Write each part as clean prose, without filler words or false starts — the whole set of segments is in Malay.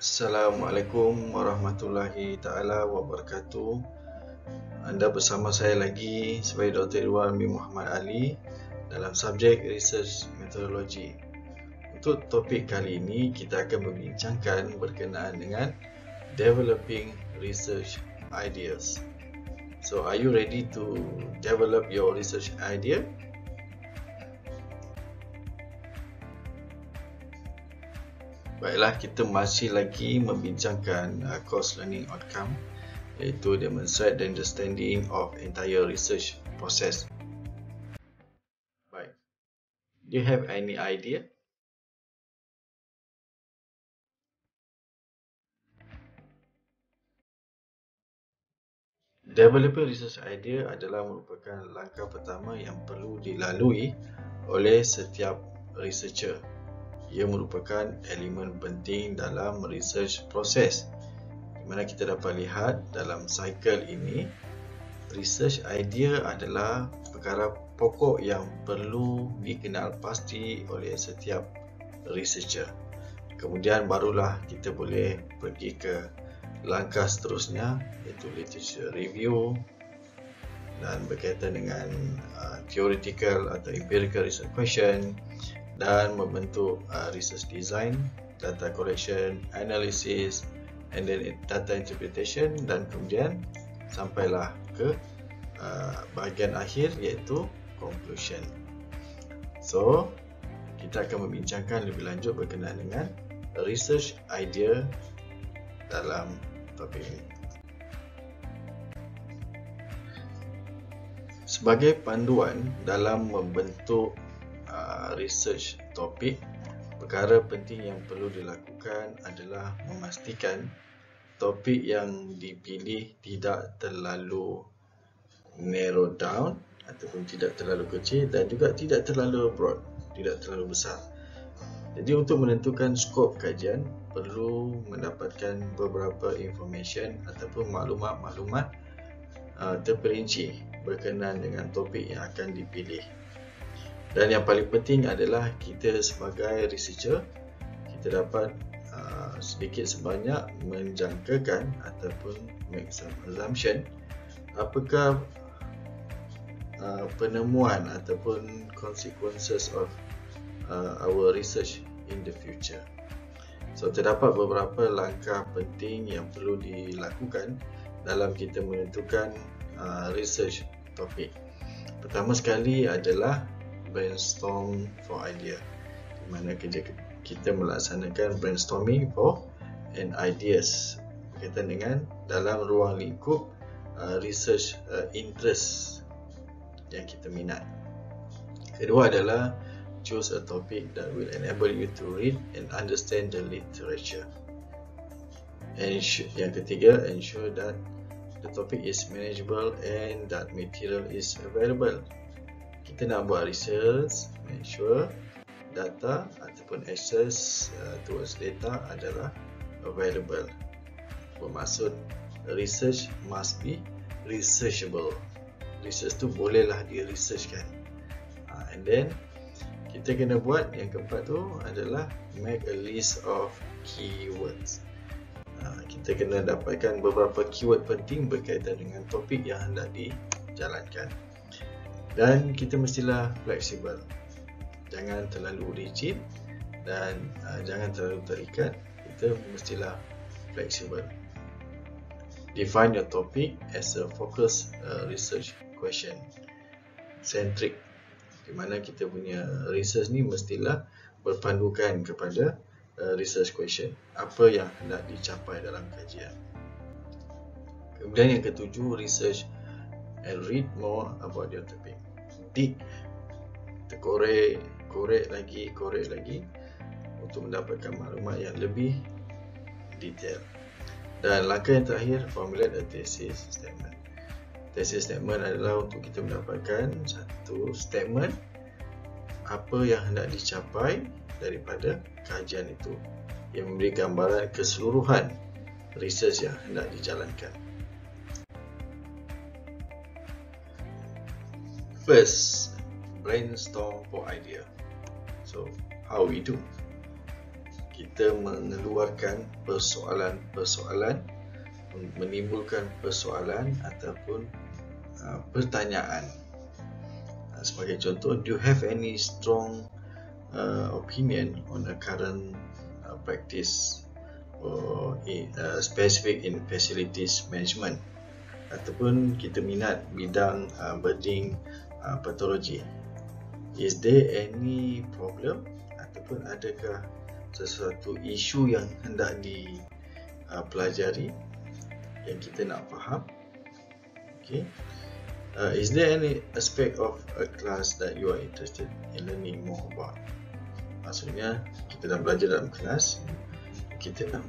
Assalamualaikum warahmatullahi ta'ala wabarakatuh. Anda bersama saya lagi sebagai Dr. Irwan bin Muhammad Ali dalam subjek Research Methodology. Untuk topik kali ini kita akan membincangkan berkenaan dengan Developing Research Ideas. So, are you ready to develop your research idea? Baiklah, kita masih lagi membincangkan course learning outcome, iaitu demonstrate the understanding of entire research process. Baik, do you have any idea? Developing research idea adalah merupakan langkah pertama yang perlu dilalui oleh setiap researcher. Ia merupakan elemen penting dalam research proses, di mana kita dapat lihat dalam cycle ini, research idea adalah perkara pokok yang perlu dikenal pasti oleh setiap researcher. Kemudian barulah kita boleh pergi ke langkah seterusnya, iaitu literature review dan berkaitan dengan theoretical atau empirical research question, dan membentuk research design, data collection, analysis, and then data interpretation, dan kemudian sampailah ke bahagian akhir, iaitu conclusion. So, kita akan membincangkan lebih lanjut berkenaan dengan research idea dalam topik ini. Sebagai panduan dalam membentuk research topik, perkara penting yang perlu dilakukan adalah memastikan topik yang dipilih tidak terlalu narrow down ataupun tidak terlalu kecil dan juga tidak terlalu broad, tidak terlalu besar. Jadi untuk menentukan skop kajian perlu mendapatkan beberapa information ataupun maklumat-maklumat terperinci berkenaan dengan topik yang akan dipilih. Dan yang paling penting adalah kita sebagai researcher, kita dapat sedikit sebanyak menjangkakan ataupun make some assumption apakah penemuan ataupun consequences of our research in the future. So, terdapat beberapa langkah penting yang perlu dilakukan dalam kita menentukan research topik. Pertama sekali adalah brainstorm for idea, di mana kita melaksanakan brainstorming for an ideas berkaitan dengan dalam ruang lingkup research interest yang kita minat. Kedua adalah choose a topic that will enable you to read and understand the literature. And yang ketiga, ensure that the topic is manageable and that material is available. Kita nak buat research, make sure data ataupun access towards data adalah available. Bermaksud research must be researchable. Research tu bolehlah di-researchkan. And then kita kena buat yang keempat tu adalah make a list of keywords. Kita kena dapatkan beberapa keyword penting berkaitan dengan topik yang hendak dijalankan. Dan kita mestilah fleksibel. Jangan terlalu rigid dan jangan terlalu terikat. Kita mestilah fleksibel. Define your topic as a focus research question centric, di mana kita punya research ni mestilah berpandukan kepada research question, apa yang hendak dicapai dalam kajian. Kemudian yang ketujuh, research and read more about your topic. Dig, korek lagi untuk mendapatkan maklumat yang lebih detail. Dan langkah yang terakhir, formulate a thesis statement. Thesis statement adalah untuk kita mendapatkan satu statement apa yang hendak dicapai daripada kajian itu, yang memberi gambaran keseluruhan research yang hendak dijalankan. First, brainstorm for idea. So, how we do? kita mengeluarkan persoalan-persoalan, menimbulkan persoalan ataupun pertanyaan. Sebagai contoh, do you have any strong opinion on the current practice or specific in facilities management, ataupun kita minat bidang birding pathology. Is there any problem ataupun adakah sesuatu isu yang hendak dipelajari yang kita nak faham? Okay. Is there any aspect of a class that you are interested in learning more about? Maksudnya kita dah belajar dalam kelas, kita nak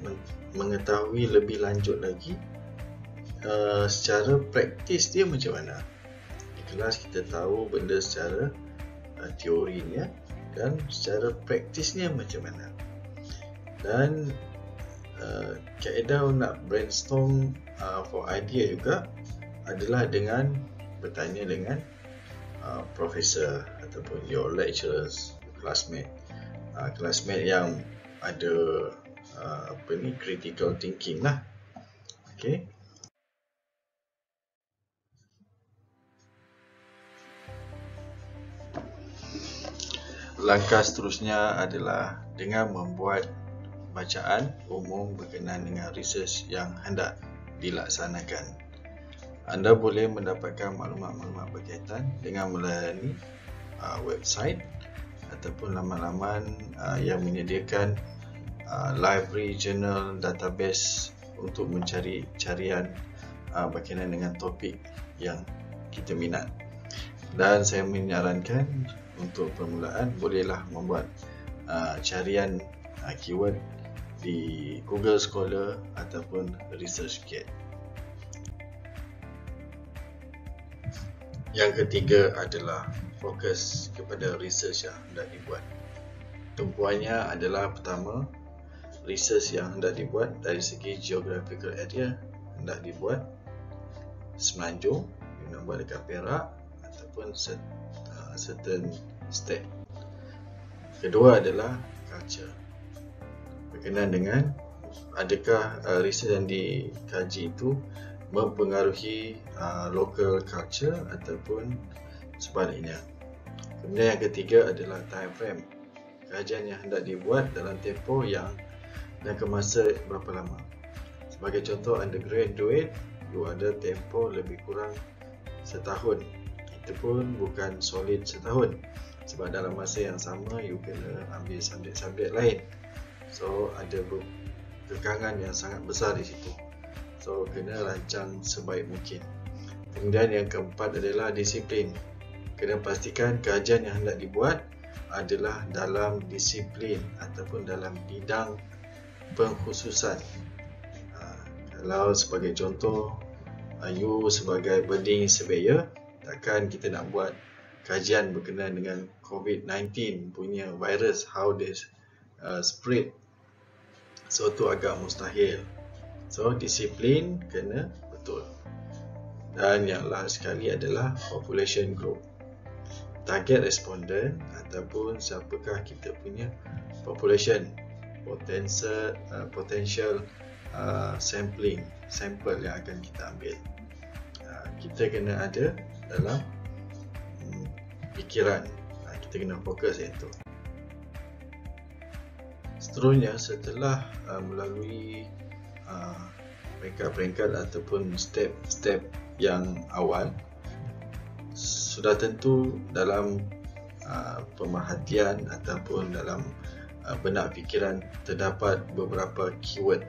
mengetahui lebih lanjut lagi secara praktis dia macam mana. Di kelas kita tahu benda secara teorinya dan secara praktisnya macam mana. Dan kaedah nak brainstorm for idea juga adalah dengan bertanya dengan profesor ataupun your lecturers, classmate yang ada critical thinking lah. Okay. Langkah seterusnya adalah dengan membuat bacaan umum berkenaan dengan research yang hendak dilaksanakan. Anda boleh mendapatkan maklumat-maklumat berkaitan dengan melayani website ataupun laman-laman yang menyediakan library, journal, database untuk mencari carian berkenaan dengan topik yang kita minat. Dan saya menyarankan untuk permulaan bolehlah membuat carian keyword di Google Scholar ataupun ResearchGate. Yang ketiga adalah fokus kepada research yang hendak dibuat. Tumpuannya adalah pertama, research yang hendak dibuat dari segi geographical area hendak dibuat Semenanjung, yang buat dekat Perak ataupun certain state. Kedua adalah culture, berkenaan dengan adakah research yang dikaji itu mempengaruhi local culture ataupun sebaliknya. Kemudian yang ketiga adalah time frame, kajian yang hendak dibuat dalam tempoh yang jangka masa berapa lama. Sebagai contoh, undergraduate you ada tempoh lebih kurang setahun. Itu pun bukan solid setahun, sebab dalam masa yang sama you kena ambil subjek-subjek lain. So ada kekangan yang sangat besar di situ. So kena rancang sebaik mungkin. Kemudian yang keempat adalah disiplin. Kena pastikan kajian yang hendak dibuat adalah dalam disiplin ataupun dalam bidang pengkhususan. Kalau sebagai contoh, you sebagai birding surveyor, takkan kita nak buat kajian berkenaan dengan COVID-19 punya virus, how they spread. So tu agak mustahil. So disiplin kena betul. Dan yang last sekali adalah population group. Target responden ataupun siapakah kita punya population, potential sample yang akan kita ambil. Kita kena ada dalam fikiran, kita kena fokus itu. Seterusnya, setelah melalui peringkat-peringkat ataupun step-step yang awal, sudah tentu dalam pemerhatian ataupun dalam benak fikiran terdapat beberapa keyword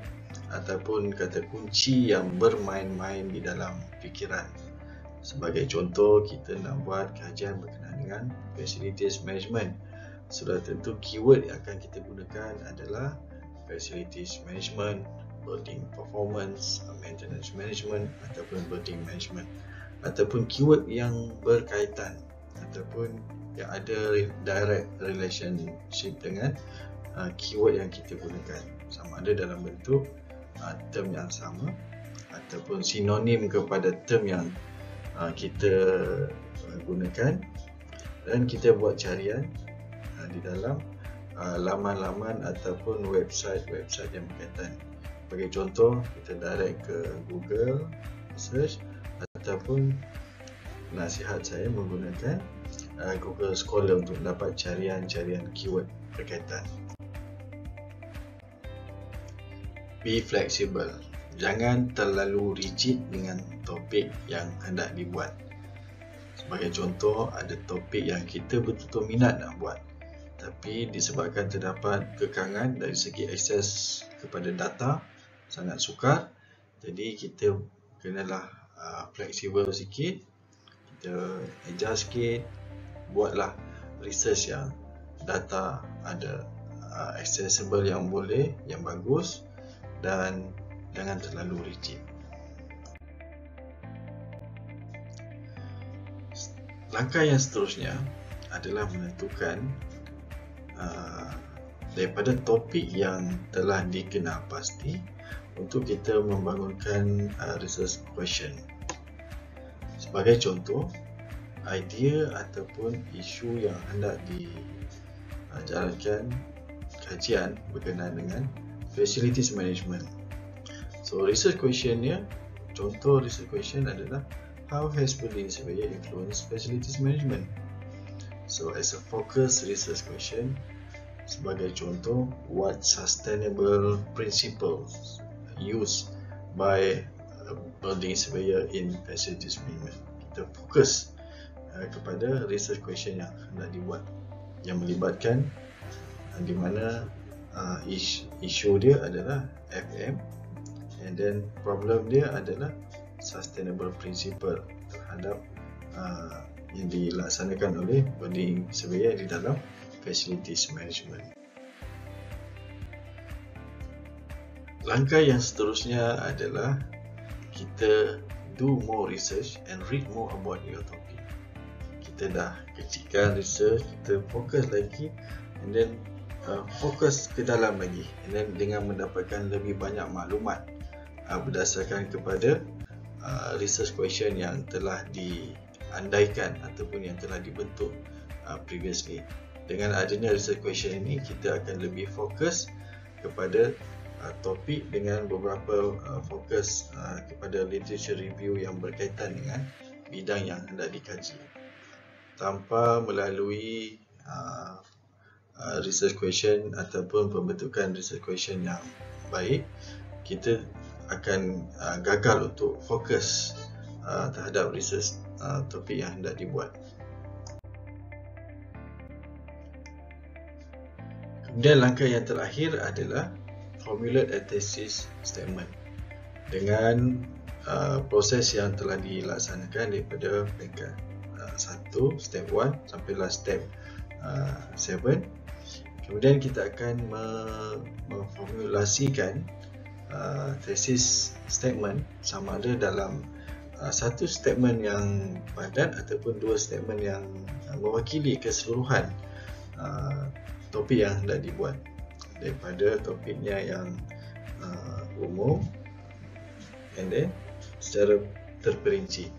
ataupun kata kunci yang bermain-main di dalam fikiran. Sebagai contoh, kita nak buat kajian berkenaan dengan facilities management. Sudah tentu keyword yang akan kita gunakan adalah facilities management, building performance, maintenance management ataupun building management, ataupun keyword yang berkaitan ataupun yang ada direct relationship dengan keyword yang kita gunakan, sama ada dalam bentuk term yang sama ataupun sinonim kepada term yang kita gunakan, dan kita buat carian di dalam laman-laman ataupun website yang berkaitan. Sebagai contoh, kita direct ke Google search ataupun nasihat saya menggunakan Google Scholar untuk dapat carian keyword berkaitan. Be flexible. Jangan terlalu rigid dengan topik yang hendak dibuat. Sebagai contoh, ada topik yang kita betul-betul minat nak buat, tapi disebabkan terdapat kekangan dari segi akses kepada data sangat sukar, jadi kita kenalah fleksibel sikit, kita adjust sikit, buatlah research yang data ada accessible yang boleh, yang bagus, dan jangan terlalu rigid. Langkah yang seterusnya adalah menentukan daripada topik yang telah dikenal pasti untuk kita membangunkan research question. Sebagai contoh, idea ataupun isu yang hendak dijalankan kajian berkenaan dengan facilities management. So research questionnya, contoh research question adalah how has building surveyor influenced facilities management? So as a focus research question, sebagai contoh, what sustainable principles used by a building surveyor in facilities management? Kita fokus kepada research question yang hendak dibuat, yang melibatkan di mana isu dia adalah FM, and then problem dia adalah sustainable principle terhadap yang dilaksanakan oleh building surveyor di dalam facilities management. Langkah yang seterusnya adalah kita do more research and read more about your topic. Kita dah kecilkan research, kita fokus lagi, and then fokus ke dalam lagi, and then dengan mendapatkan lebih banyak maklumat berdasarkan kepada research question yang telah diandaikan ataupun yang telah dibentuk previously. Dengan adanya research question ini, kita akan lebih fokus kepada topik dengan beberapa fokus kepada literature review yang berkaitan dengan bidang yang hendak dikaji. Tanpa melalui research question ataupun pembentukan research question yang baik, kita akan gagal untuk fokus terhadap research topik yang hendak dibuat. Kemudian langkah yang terakhir adalah formulate a thesis statement. Dengan proses yang telah dilaksanakan daripada peringkat 1, step 1 sampailah step 7, kemudian kita akan memformulasikan thesis statement sama ada dalam satu statement yang padat ataupun dua statement yang mewakili keseluruhan topik yang hendak dibuat, daripada topiknya yang umum and then secara terperinci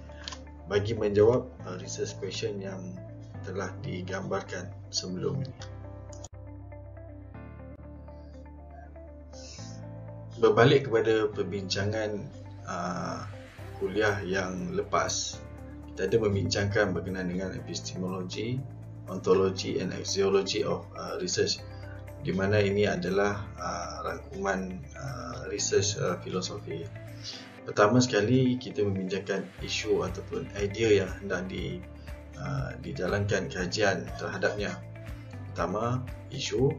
bagi menjawab research question yang telah digambarkan sebelum ini. Berbalik kepada perbincangan kuliah yang lepas, kita ada membincangkan berkenaan dengan epistemologi, ontology and axiology of research, di mana ini adalah rangkuman research filosofi. Pertama sekali, kita membincangkan isu ataupun idea yang hendak dijalankan kajian terhadapnya. Pertama, isu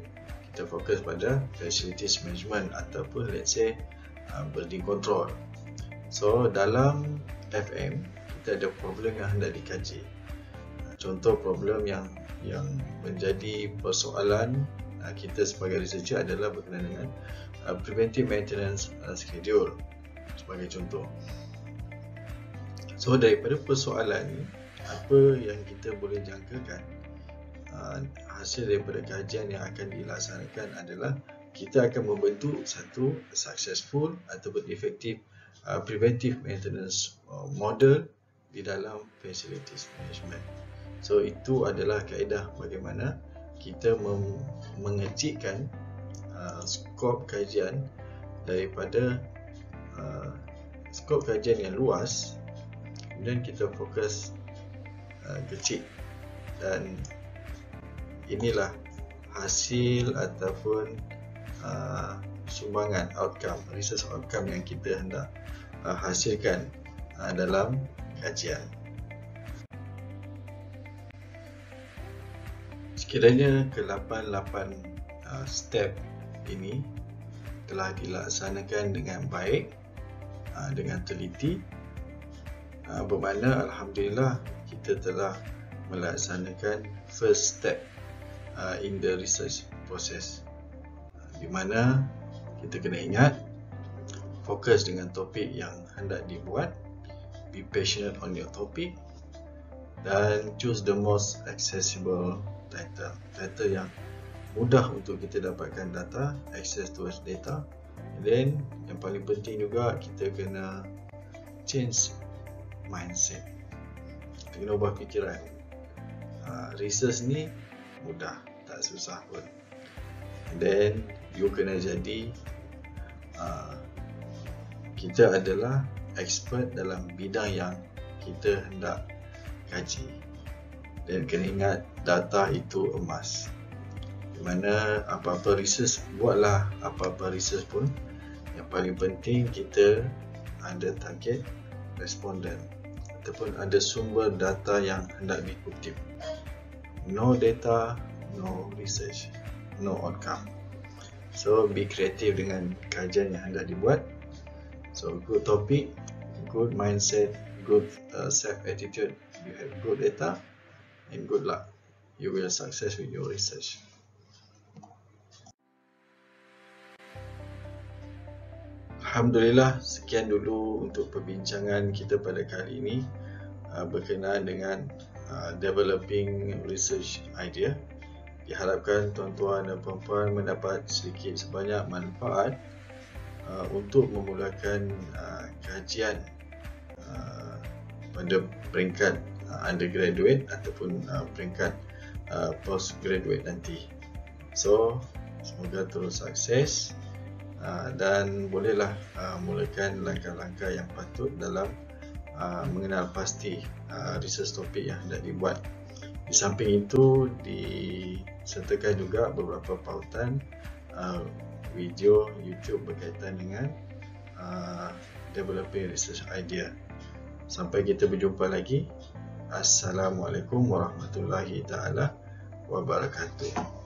kita fokus pada facilities management ataupun let's say building control. So dalam FM kita ada problem yang hendak dikaji. Contoh problem yang menjadi persoalan kita sebagai researcher adalah berkenaan dengan preventive maintenance schedule sebagai contoh. So daripada persoalan ni, apa yang kita boleh jangkakan hasil daripada kajian yang akan dilaksanakan adalah kita akan membentuk satu successful ataupun effective preventive maintenance model di dalam facilities management. So itu adalah kaedah bagaimana kita mengecikkan skop kajian daripada skop kajian yang luas, kemudian kita fokus kecil, dan inilah hasil ataupun sumbangan research outcome yang kita hendak hasilkan dalam kajian. Sekiranya ke-8 step ini telah dilaksanakan dengan baik, dengan teliti, bermakna alhamdulillah kita telah melaksanakan first step in the research process, di mana kita kena ingat fokus dengan topik yang hendak dibuat, be passionate on your topic, dan choose the most accessible title yang mudah untuk kita dapatkan data, access towards data. Dan yang paling penting juga, kita kena change mindset, kita kena ubah fikiran. Research ni mudah, tak susah pun. Dan you kena jadi kita adalah expert dalam bidang yang kita hendak kaji. Dan kena ingat, data itu emas, di mana apa-apa research, buatlah apa-apa research pun, yang paling penting kita ada target responden ataupun ada sumber data yang hendak dikutip. No data, no research, no outcome. So be creative dengan kajian yang hendak dibuat. So good topic, good mindset, good self attitude, you have good data, and good luck, you will success with your research. Alhamdulillah, sekian dulu untuk perbincangan kita pada kali ini berkenaan dengan developing research idea. Diharapkan tuan-tuan dan puan-puan mendapat sedikit sebanyak manfaat untuk memulakan kajian pada peringkat undergraduate ataupun peringkat postgraduate nanti. So, semoga terus sukses dan bolehlah mulakan langkah-langkah yang patut dalam mengenal pasti research topik yang hendak dibuat. Di samping itu, disertakan juga beberapa pautan video YouTube berkaitan dengan developing research idea. Sampai kita berjumpa lagi. Assalamualaikum warahmatullahi taala wabarakatuh.